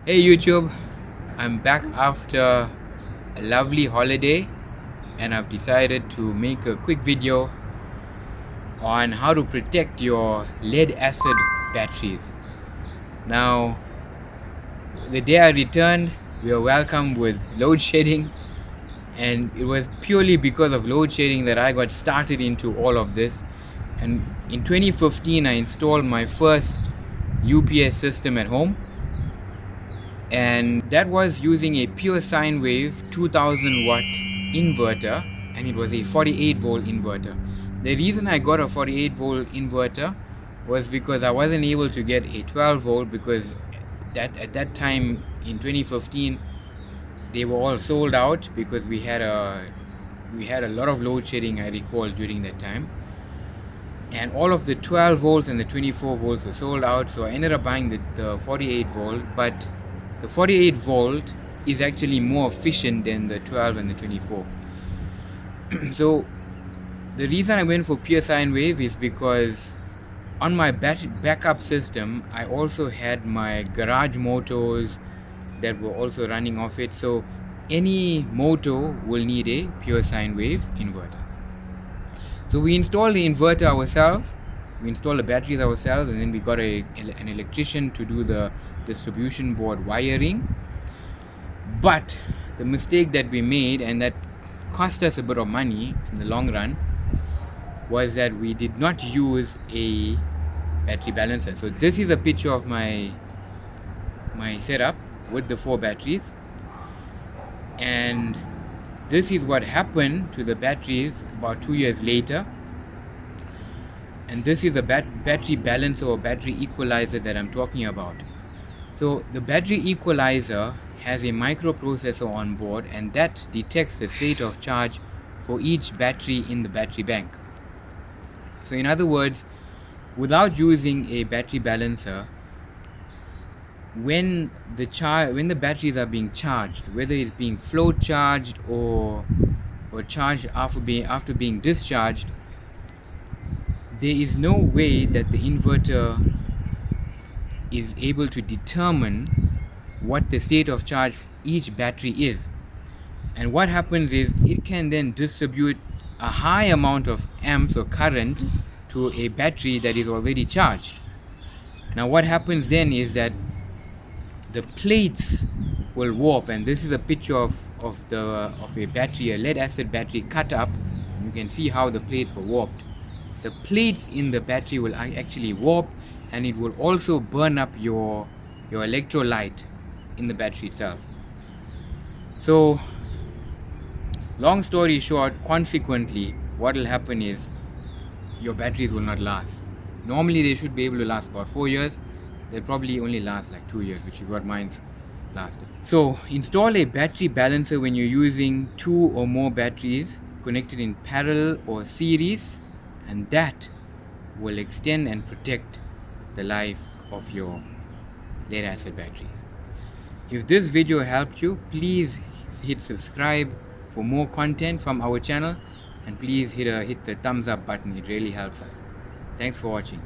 Hey YouTube, I'm back after a lovely holiday and I've decided to make a quick video on how to protect your lead acid batteries. Now, the day I returned, we were welcomed with load shedding, and it was purely because of load shedding that I got started into all of this. And in 2015, I installed my first UPS system at home, and that was using a pure sine wave 2000 watt inverter, and it was a 48 volt inverter. The reason I got a 48 volt inverter was because I wasn't able to get a 12 volt, because at that time in 2015 they were all sold out, because we had a lot of load shedding, I recall, during that time, and all of the 12 volts and the 24 volts were sold out. So I ended up buying the 48 volt, but the 48 volt is actually more efficient than the 12 and the 24. So the reason I went for pure sine wave is because on my backup system I also had my garage motors that were also running off it. So any motor will need a pure sine wave inverter. So we installed the inverter ourselves, we installed the batteries ourselves, and then we got an electrician to do the distribution board wiring. But the mistake that we made, and that cost us a bit of money in the long run, was that we did not use a battery balancer. So this is a picture of my setup with the 4 batteries, and this is what happened to the batteries about 2 years later. And this is the battery balancer or battery equalizer that I'm talking about. So the battery equalizer has a microprocessor on board, and that detects the state of charge for each battery in the battery bank. So in other words, without using a battery balancer, when the batteries are being charged, whether it's being float charged or charged after being discharged, there is no way that the inverter is able to determine what the state of charge each battery is. And what happens is it can then distribute a high amount of amps or current to a battery that is already charged. Now what happens then is that the plates will warp, and this is a picture of a battery, a lead acid battery cut up. You can see how the plates were warped. The plates in the battery will actually warp, and it will also burn up your electrolyte in the battery itself. So long story short, consequently what will happen is your batteries will not last. Normally they should be able to last about 4 years. They'll probably only last like 2 years, which is what mine's lasted. So install a battery balancer when you're using 2 or more batteries connected in parallel or series, and that will extend and protect the life of your lead acid batteries. If this video helped you, please hit subscribe for more content from our channel, and please hit the thumbs up button. It really helps us. Thanks for watching.